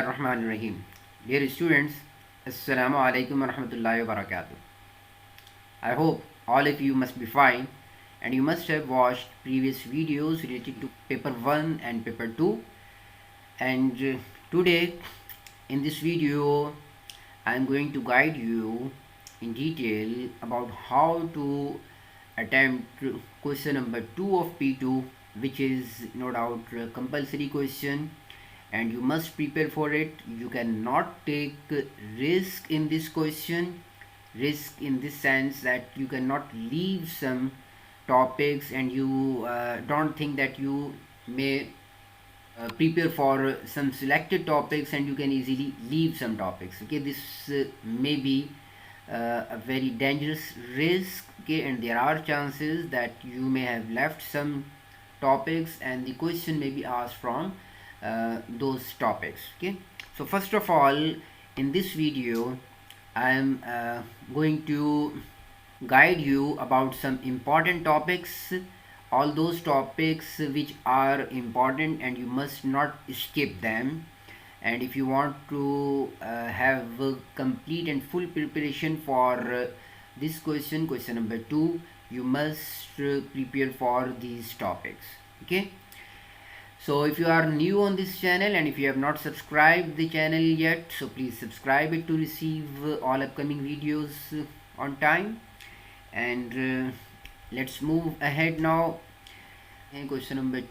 Bismillahirrahmanirrahim. Dear students, Assalamu alaikum wa rahmatullahi wa barakatuh. I hope all of you must be fine and you must have watched previous videos related to paper 1 and paper 2. And today in this video I am going to guide you in detail about how to attempt question number 2 of P2, which is no doubt a compulsory question and you must prepare for it. You cannot take risk in this question. Risk in this sense that you cannot leave some topics and you don't think that you may prepare for some selected topics and you can easily leave some topics. Okay, this may be a very dangerous risk. Okay, and there are chances that you may have left some topics and the question may be asked from those topics. Okay, so first of all, in this video I am going to guide you about some important topics, all those topics which are important and you must not skip them. And if you want to have a complete and full preparation for this question number 2, you must prepare for these topics. Okay, so if you are new on this channel and if you have not subscribed the channel yet, so please subscribe it to receive all upcoming videos on time. And let's move ahead now. Question number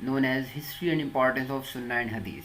known as history and importance of sunnah and hadith.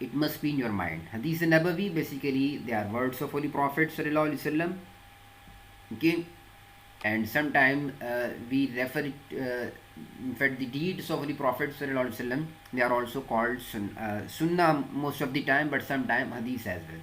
it must be in your mind. Hadith Nabawi, basically they are words of Holy Prophet sallallahu alaihi wasallam. Okay, and sometimes we refer it, in fact the deeds of Holy Prophet sallallahu alaihi wasallam, they are also called sunnah most of the time, but sometimes hadith as well.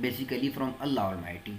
basically from Allah Almighty.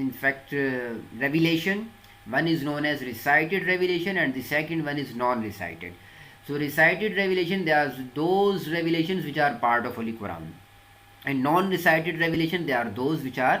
in fact revelation. One is known as recited revelation and the second one is non-recited. So recited revelation, they are those revelations which are part of Holy Quran, and non-recited revelation, they are those which are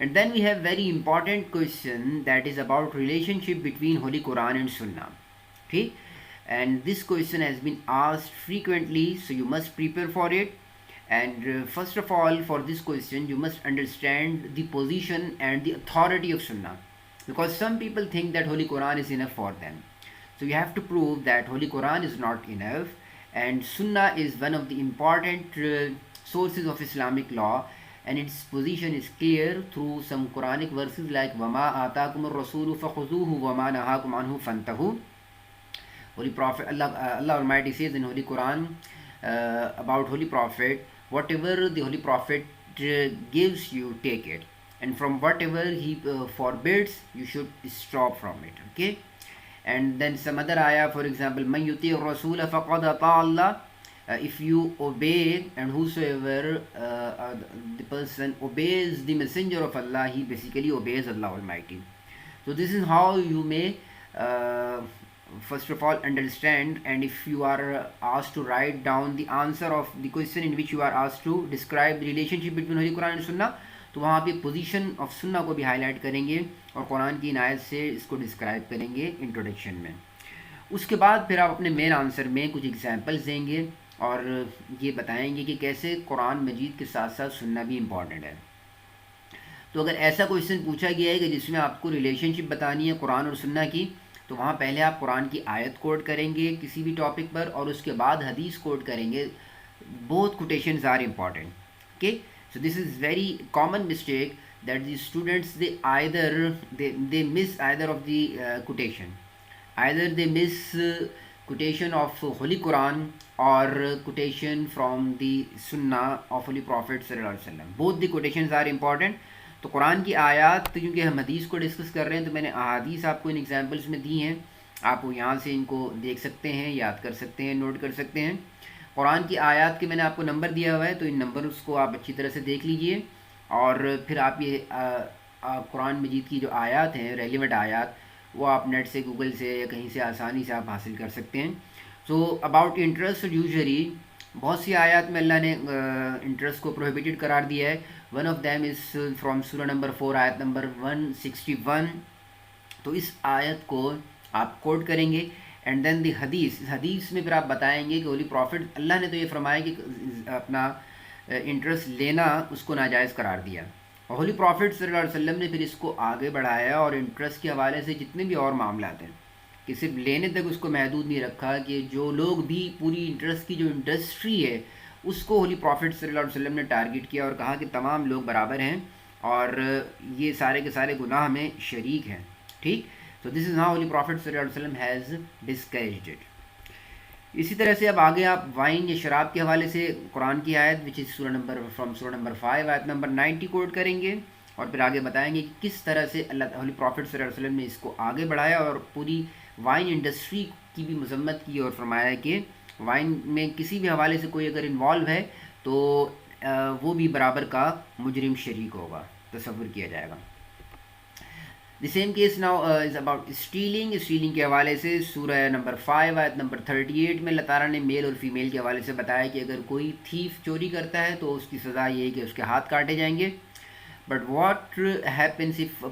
And then we have very important question that is about relationship between Holy Quran and Sunnah. Okay, and this question has been asked frequently, so you must prepare for it. And first of all, for this question you must understand the position and the authority of Sunnah, because some people think that Holy Quran is enough for them. So you have to prove that Holy Quran is not enough and Sunnah is one of the important sources of Islamic law, and its position is clear through some Quranic verses like وَمَا آتَاكُمُ الرَّسُولُ فَخُذُوهُ وَمَا نَهَاكُمْ عَنْهُ فَانْتَهُوا. Holy Prophet, Allah Almighty says in Holy Quran about Holy Prophet, whatever the Holy Prophet gives you, take it, and from whatever he forbids, you should stop from it. Okay, and then some other ayah, for example, مَنْ يُطِيعِ الرَّسُولَ فَقَدْ أَطَاعَ اللَّهَ. If you obey, and whosoever the person obeys the messenger of Allah, he basically obeys Allah Almighty. So this is how you may first of all understand, and if you are asked to write down the answer of the question in which you are asked to describe the relationship between Holy Quran and Sunnah, تو وہاں پہ position of سنہ کو بھی high light کریں گے اور قرآن کی عنایت سے اس کو ڈسکرائب کریں گے انٹروڈکشن میں. اس کے بعد پھر آپ اپنے مین آنسر میں کچھ ایگزامپلس دیں گے اور یہ بتائیں گے کہ کیسے قرآن مجید کے ساتھ ساتھ سننا بھی امپورٹنٹ ہے. تو اگر ایسا کویشچن پوچھا گیا ہے کہ جس میں آپ کو ریلیشن شپ بتانی ہے قرآن اور سنہ کی، تو وہاں پہلے آپ قرآن کی آیت کوٹ کریں گے کسی بھی ٹاپک پر اور اس کے بعد حدیث کوٹ کریں گے. Both quotations are important. Okay, so this is very common mistake that the students they miss either of the quotation. Either they miss quotation of Holy Quran or quotation from the Sunnah of Holy Prophet صلی اللہ علیہ وسلم. Both the quotations are important. تو قرآن کی آیات، کیونکہ ہم حدیث کو ڈسکس کر رہے ہیں تو میں نے احادیث آپ کو ان ایگزامپلس میں دی ہیں، آپ یہاں سے ان کو دیکھ سکتے ہیں، یاد کر سکتے ہیں، نوٹ کر سکتے ہیں. قرآن کی آیات کے میں نے آپ کو نمبر دیا ہوا ہے، تو ان نمبرس کو آپ اچھی طرح سے دیکھ لیجئے اور پھر آپ یہ قرآن مجید کی جو آیات ہیں، ریلیونٹ آیات، وہ آپ نیٹ سے، گوگل سے یا کہیں سے آسانی سے آپ حاصل کر سکتے ہیں. سو اباؤٹ انٹرسٹ، یوزلی بہت سی آیات میں اللہ نے انٹرسٹ کو پروہیبیٹڈ قرار دیا ہے. One of them is from سورہ نمبر 4 آیت نمبر 161. تو اس آیت کو آپ کوٹ کریں گے اینڈ دین دی حدیث. اس حدیث میں پھر آپ بتائیں گے کہ ہولی پروفٹ، اللہ نے تو یہ فرمایا کہ اپنا انٹرسٹ لینا اس کو ناجائز قرار دیا، اور ہولی پروفٹ صلی اللہ علیہ وسلم نے پھر اس کو آگے بڑھایا اور انٹرسٹ کے حوالے سے جتنے بھی اور معاملات ہیں کہ صرف لینے تک اس کو محدود نہیں رکھا، کہ جو لوگ بھی پوری انٹرسٹ کی جو انڈسٹری ہے اس کو ہولی پروفٹ صلی اللہ علیہ وسلم نے ٹارگٹ کیا اور کہا کہ تمام لوگ برابر ہیں اور یہ سارے کے سارے گناہ میں شریک ہیں. ٹھیک، تو this is how Holi prophet صلی اللہ علیہ وسلم ہیز ڈسکریجڈ اٹ. اسی طرح سے اب آگے آپ وائن یا شراب کے حوالے سے قرآن کی آیت وچ از فرام سورہ نمبر 5 آیت نمبر 90 کوٹ کریں گے اور پھر آگے بتائیں گے کہ کس طرح سے اللہ ہولی پروفٹ صلی اللہ علیہ وسلم نے اس کو آگے بڑھایا اور پوری وائن انڈسٹری کی بھی مذمت کی اور فرمایا کہ وائن میں کسی بھی حوالے سے کوئی اگر انوالو ہے تو وہ بھی برابر کا مجرم شریک ہوگا، تصور کیا جائے گا. The same case now is about stealing. Stealing کے حوالے سے سورہ نمبر 5 آیت نمبر 38 میں اللہ تعالیٰ نے میل اور فیمیل کے حوالے سے بتایا کہ اگر کوئی تھیف چوری کرتا ہے تو اس کی سزا یہ ہے کہ اس کے ہاتھ کاٹے جائیں گے. But what happens if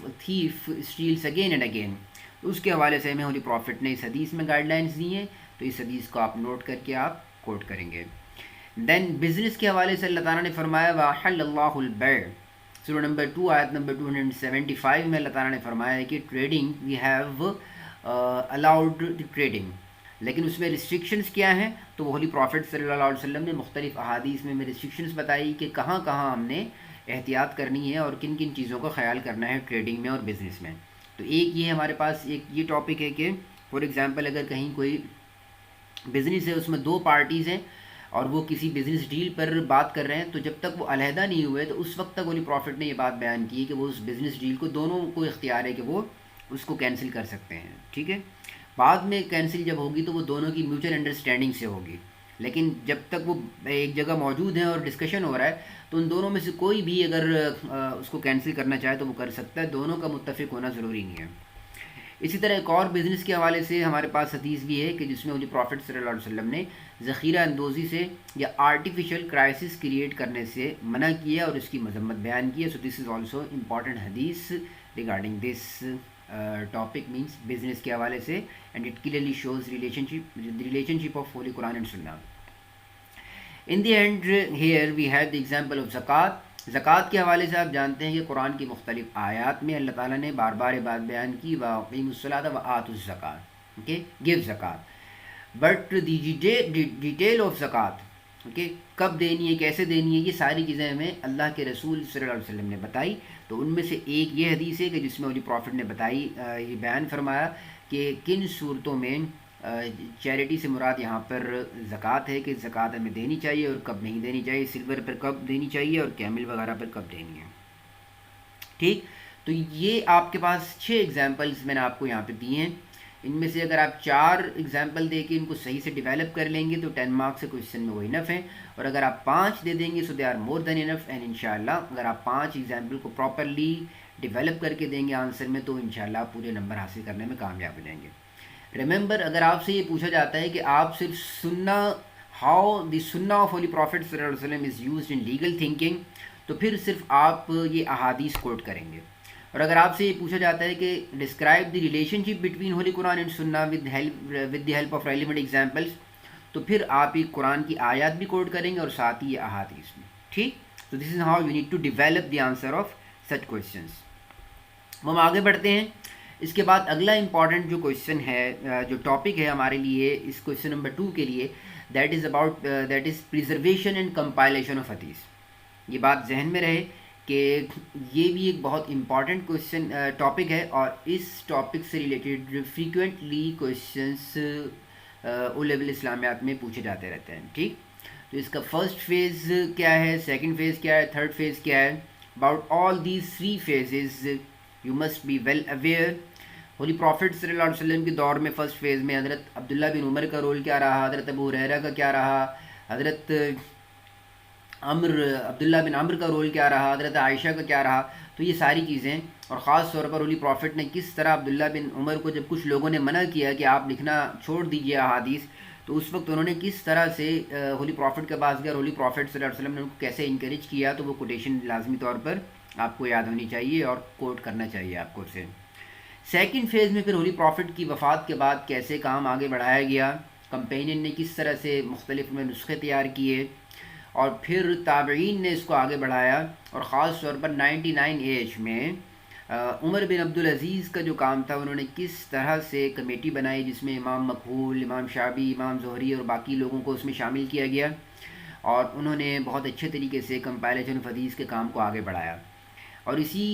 a thief steals again and again؟ اس کے حوالے سے ہمیں ہولی پروفٹ نے اس حدیث میں گائیڈ لائنس دی ہیں، تو اس حدیث کو آپ نوٹ کر کے آپ کوٹ کریں گے. دین بزنس کے حوالے سے اللہ تعالیٰ نے فرمایا وَأَحَلَّ اللَّهُ الْبَيْعَ. سورہ نمبر 2 آیت نمبر 275 میں اللہ تعالیٰ نے فرمایا ہے کہ trading we have allowed trading, لیکن اس میں ریسٹرکشنز کیا ہیں؟ تو وہ ہولی پروفٹ صلی اللہ علیہ وسلم نے مختلف احادیث میں ریسٹرکشنز بتائی کہ کہاں کہاں ہم نے احتیاط کرنی ہے اور کن کن چیزوں کا خیال کرنا ہے ٹریڈنگ میں اور بزنس میں. تو ایک یہ ہمارے پاس ایک یہ ٹاپک ہے کہ فار ایگزامپل اگر کہیں کوئی بزنس ہے، اس میں دو پارٹیز ہیں اور وہ کسی بزنس ڈیل پر بات کر رہے ہیں، تو جب تک وہ علیحدہ نہیں ہوئے تو اس وقت تک ہولی پروفٹ نے یہ بات بیان کی کہ وہ اس بزنس ڈیل کو، دونوں کو اختیار ہے کہ وہ اس کو کینسل کر سکتے ہیں. ٹھیک ہے، بعد میں کینسل جب ہوگی تو وہ دونوں کی میوچل انڈرسٹینڈنگ سے ہوگی، لیکن جب تک وہ ایک جگہ موجود ہیں اور ڈسکشن ہو رہا ہے تو ان دونوں میں سے کوئی بھی اگر اس کو کینسل کرنا چاہے تو وہ کر سکتا ہے، دونوں کا متفق ہونا ضروری نہیں ہے. اسی طرح ایک اور بزنس کے حوالے سے ہمارے پاس حدیث بھی ہے کہ جس میں ہولی پروفٹ صلی اللہ علیہ وسلم نے ذخیرہ اندوزی سے یا آرٹیفیشل کرائسس کریٹ کرنے سے منع کیا اور اس کی مذمت بیان کی ہے. So this is also important حدیث regarding this topic means business کے حوالے سے، and it clearly shows relationship of holy Quran and سنہ. In the end here we have the example of زکوٰۃ. زکوٰۃ کے حوالے سے آپ جانتے ہیں کہ قرآن کی مختلف آیات میں اللہ تعالیٰ نے بار بار یہ بات بیان کی وَأَقِیمُوا الصَّلَاةَ وَآتُوا الزَّکَاۃَ. اوکے، گیو زکوٰۃ. بٹ دی ڈیٹیل آف زکوٰۃ، اوکے، کب دینی ہے، کیسے دینی ہے، یہ ساری چیزیں ہمیں اللہ کے رسول صلی اللہ علیہ وسلم نے بتائی. تو ان میں سے ایک یہ حدیث ہے کہ جس میں ہولی پروفٹ نے بتائی، یہ بیان فرمایا کہ کن صورتوں میں چیریٹی سے مراد یہاں پر زکوٰۃ ہے، کہ زکوٰۃ ہمیں دینی چاہیے اور کب نہیں دینی چاہیے، سلور پر کب دینی چاہیے اور کیمل وغیرہ پر کب دینی ہے. ٹھیک، تو یہ آپ کے پاس 6 ایگزامپلس میں نے آپ کو یہاں پہ دی ہیں. ان میں سے اگر آپ 4 ایگزامپل دے کے ان کو صحیح سے ڈیولپ کر لیں گے تو 10 مارکس سے کویشچن میں وہ انف ہیں، اور اگر آپ 5 دے دیں گے سو they are more then enough. And انشاءاللہ اگر آپ 5 ایگزامپل کو پراپرلی ڈیولپ کر کے دیں گے آنسر میں تو انشاءاللہ آپ پورے نمبر حاصل کرنے میں کامیاب ہو جائیں گے. ریممبر اگر آپ سے یہ پوچھا جاتا ہے کہ آپ صرف سننا ہاؤ دی سننا آف ہولی پروفٹ صلی اللہ علیہ وسلم is used in legal thinking تو پھر صرف آپ یہ احادیث کوٹ کریں گے. اور اگر آپ سے یہ پوچھا جاتا ہے کہ describe the relationship between holy Quran and سننا with the help of relevant examples تو پھر آپ یہ قرآن کی آیات بھی کوٹ کریں گے اور ساتھ ہی یہ احادیث بھی. ٹھیک. تو this is how you need to develop the answer of such questions. ہم آگے بڑھتے ہیں. اس کے بعد اگلا امپورٹنٹ جو کویشچن ہے جو ٹاپک ہے ہمارے لیے اس کویشچن نمبر 2 کے لیے that is preservation and compilation of حدیث. یہ بات ذہن میں رہے کہ یہ بھی ایک بہت امپورٹنٹ کویشچن ٹاپک ہے اور اس ٹاپک سے related frequently questions O level اسلامیات میں پوچھے جاتے رہتے ہیں. ٹھیک. تو اس کا فرسٹ فیز کیا ہے, سیکنڈ فیز کیا ہے, تھرڈ فیز کیا ہے. About all these 3 phases you must be well aware. Holy prophet صلی اللہ علیہ وسلم کے دور میں فرسٹ فیز میں حضرت عبداللہ بن عمر کا رول کیا رہا, حضرت ابو ہریرہ کا کیا رہا, حضرت عبداللہ بن عمر کا رول کیا رہا, حضرت عائشہ کا کیا رہا. تو یہ ساری چیزیں اور خاص طور پر ہولی پروفٹ نے کس طرح عبداللہ بن عمر کو جب کچھ لوگوں نے منع کیا کہ آپ لکھنا چھوڑ دیجیے احادیث تو اس وقت انہوں نے کس طرح سے ہولی پروفٹ کے پاس گیا اور ہولی پروفٹ صلی اللہ علیہ وسلم نے ان کو کیسے انکریج کیا. تو وہ کوٹیشن لازمی طور پر آپ کو یاد ہونی چاہیے اور کوٹ کرنا چاہیے آپ کو اسے. سیکنڈ فیز میں پھر ہولی پروفٹ کی وفات کے بعد کیسے کام آگے بڑھایا گیا, کمپینین نے کس طرح سے مختلف میں نسخے تیار کیے اور پھر تابعین نے اس کو آگے بڑھایا اور خاص طور پر 99 ایج میں عمر بن عبدالعزیز کا جو کام تھا انہوں نے کس طرح سے کمیٹی بنائی جس میں امام مکحول, امام شعبی, امام زہری اور باقی لوگوں کو اس میں شامل کیا گیا اور انہوں نے بہت اچھے طریقے سے کمپائلیشن آف حدیث کے کام کو آگے بڑھایا. اور اسی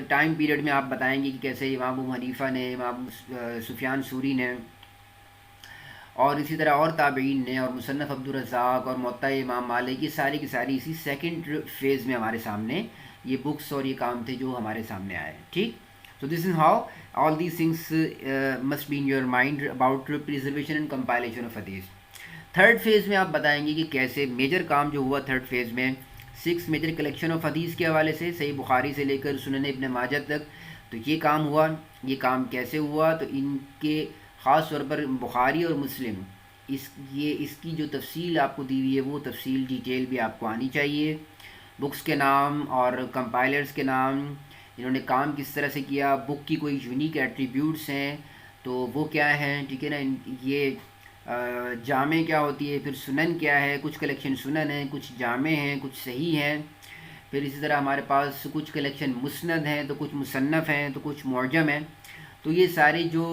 ٹائم پیریڈ میں آپ بتائیں گے کہ کیسے امام ابو حنیفہ نے, امام سفیان ثوری نے اور اسی طرح اور تابعین نے اور مصنف عبدالرزاق اور موطا امام مالک کی ساری کی ساری اسی سیکنڈ فیز میں ہمارے سامنے یہ بکس اور یہ کام تھے جو ہمارے سامنے آئے. ٹھیک. So this is how all these things must be in your mind about preservation and compilation of hadith. Third phase میں آپ بتائیں گے کہ کیسے میجر کام جو ہوا تھرڈ فیز میں 6 میجر کلیکشن آف حدیث کے حوالے سے صحیح بخاری سے لے کر سنن ابن ماجہ تک. تو یہ کام ہوا. یہ کام کیسے ہوا, تو ان کے خاص طور پر بخاری اور مسلم اس کی جو تفصیل آپ کو دی ہوئی ہے وہ تفصیل ڈیٹیل بھی آپ کو آنی چاہیے. بکس کے نام اور کمپائلرز کے نام, انہوں نے کام کس طرح سے کیا, بک کی کوئی یونیک ایٹریبیوٹس ہیں تو وہ کیا ہیں. ٹھیک ہے نا. یہ جامع کیا ہوتی ہے, پھر سنن کیا ہے, کچھ کلیکشن سنن ہیں, کچھ جامع ہیں, کچھ صحیح ہیں. پھر اسی طرح ہمارے پاس کچھ کلیکشن مسند ہیں تو کچھ مصنف ہیں تو کچھ معجم ہیں. تو یہ سارے جو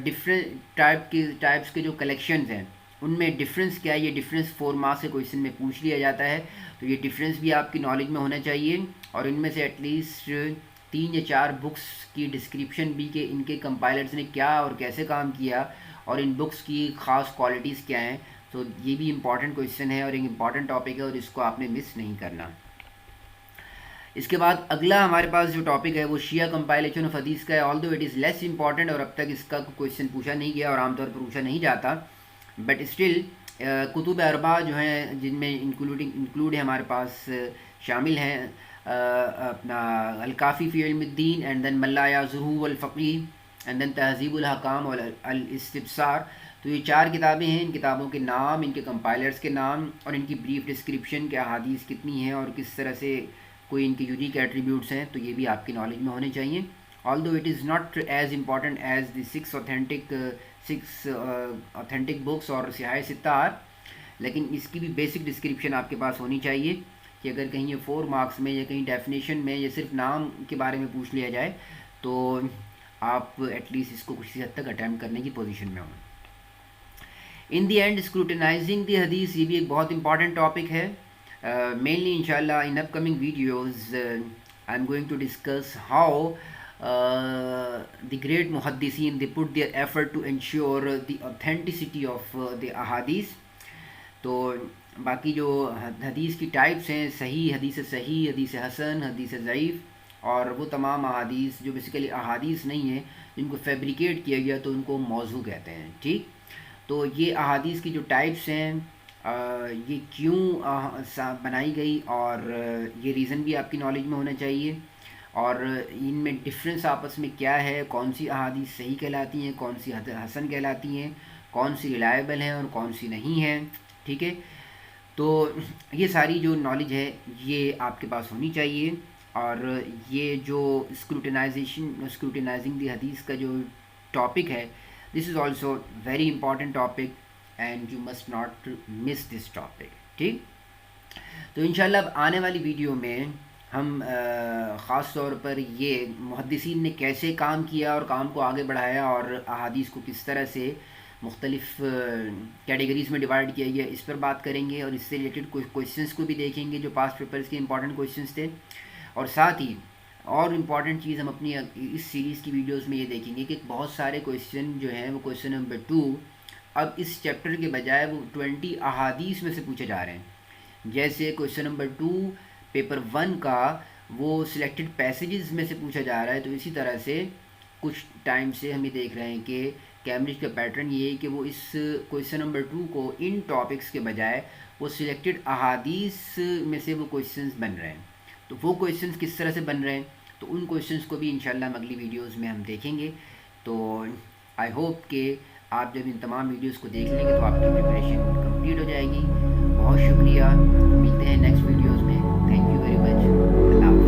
ڈفرینٹ ٹائپس کے جو کلیکشنز ہیں ان میں ڈفرینس کیا ہے, یہ ڈفرینس 4 مارکس کے کویشچن میں پوچھ لیا جاتا ہے. تو یہ ڈفرینس بھی آپ کی نالج میں ہونا چاہیے اور ان میں سے ایٹ لیسٹ 3 یا 4 بکس کی ڈسکرپشن بھی کہ ان کے کمپائلرز نے کیا اور کیسے کام کیا اور ان بکس کی خاص کوالٹیز کیا ہیں. تو یہ بھی امپورٹنٹ کویشچن ہے اور ایک امپورٹنٹ ٹاپک ہے اور اس کو آپ نے مس نہیں کرنا. اس کے بعد اگلا ہمارے پاس جو ٹاپک ہے وہ شیعہ کمپائلیشن آف حدیث کا ہے. آل دو اٹ از لیس امپورٹنٹ اور اب تک اس کا کویشچن پوچھا نہیں گیا اور عام طور پر پوچھا نہیں جاتا, بٹ اسٹل کتب اربعہ جو ہیں جن میں انکلوڈ ہے ہمارے پاس شامل ہیں اپنا الکافی فی علم الدین اینڈ دین ملا یعزہ والفقیہ اینڈ دین تہذیب الحکام والاستبصار. تو یہ 4 کتابیں ہیں. ان کتابوں کے نام, ان کے کمپائلرز کے نام اور ان کی بریف ڈسکرپشن کہ احادیث کتنی ہیں اور کس طرح سے کوئی ان کی یونیک ایٹریبیوٹس ہیں, تو یہ بھی آپ کی نالج میں ہونے چاہیے. Although it is not as important as the 6 authentic books اور صحاح ستہ آر, لیکن اس کی بھی بیسک ڈسکرپشن آپ کے پاس ہونی چاہیے کہ اگر کہیں یہ 4 مارکس میں یا کہیں ڈیفینیشن میں یا صرف نام کے بارے میں پوچھ لیا جائے تو آپ ایٹ لیسٹ اس کو کسی حد تک اٹیمپٹ کرنے کی پوزیشن میں ہوں. ان دی اینڈ اسکروٹنائزنگ دی حدیث, یہ بھی ایک بہت امپورٹنٹ ٹاپک ہے. مینلی انشاءاللہ in upcoming videos I'm going to discuss how the great muhaddiseen they put their effort to ensure the authenticity of the ahadith. تو باقی جو حدیث کی ٹائپس ہیں, صحیح, حدیث صحیح, حدیث حسن, حدیث ضعیف اور وہ تمام احادیث جو بیسیکلی احادیث نہیں ہیں جن کو فیبریکیٹ کیا گیا تو ان کو موضوع کہتے ہیں. ٹھیک. تو یہ احادیث کی جو ٹائپس ہیں یہ کیوں بنائی گئی اور یہ ریزن بھی آپ کی نالج میں ہونا چاہیے. اور ان میں ڈفرینس آپس میں کیا ہے، کون سی احادیث صحیح کہلاتی ہیں، کون سی حسن کہلاتی ہیں، کون سی ریلائبل ہیں اور کون سی نہیں ہیں. ٹھیک ہے، تو یہ ساری جو نالج ہے یہ آپ کے پاس ہونی چاہیے. اور یہ جو اسکروٹینائزنگ دی حدیث کا جو ٹاپک ہے، this is also very important topic and you must not miss this topic. ٹھیک، تو انشاءاللہ اب آنے والی ویڈیو میں ہم خاص طور پر یہ محدثین نے کیسے کام کیا اور کام کو آگے بڑھایا اور احادیث کو کس طرح سے مختلف کیٹیگریز میں ڈیوائڈ کیا گیا، اس پر بات کریں گے. اور اس سے ریلیٹڈ کچھ کویشچنس کو بھی دیکھیں گے جو پاسٹ پیپرز کے امپورٹنٹ کویشچنس تھے. اور ساتھ ہی اور امپورٹنٹ چیز ہم اپنی اس سیریز کی ویڈیوز میں یہ دیکھیں گے کہ بہت سارے کویشچن جو ہیں وہ کویشچن نمبر 2 اب اس چیپٹر کے بجائے وہ 20 احادیث میں سے پوچھے جا رہے ہیں. جیسے کویشچن نمبر 2 پیپر 1 کا وہ سلیکٹڈ پیسیجز میں سے پوچھا جا رہا ہے. تو اسی طرح سے کچھ ٹائم سے ہم یہ دیکھ رہے ہیں کہ کیمبرج کا پیٹرن یہ ہے کہ وہ اس کویشچن نمبر 2 کو ان ٹاپکس کے بجائے وہ سلیکٹڈ احادیث میں سے وہ کویشچنز بن رہے ہیں. تو وہ کویشچنز کس طرح سے بن رہے ہیں، تو ان کویشچنز کو بھی انشاءاللہ ہم اگلی ویڈیوز میں ہم دیکھیں گے. تو آئی ہوپ کہ آپ جب ان تمام ویڈیوز کو دیکھ لیں گے تو آپ کی پریپریشن کمپلیٹ ہو جائے گی. بہت شکریہ، ملتے ہیں نیکسٹ ویڈیوز میں. Thank you very much. اللہ حافظ.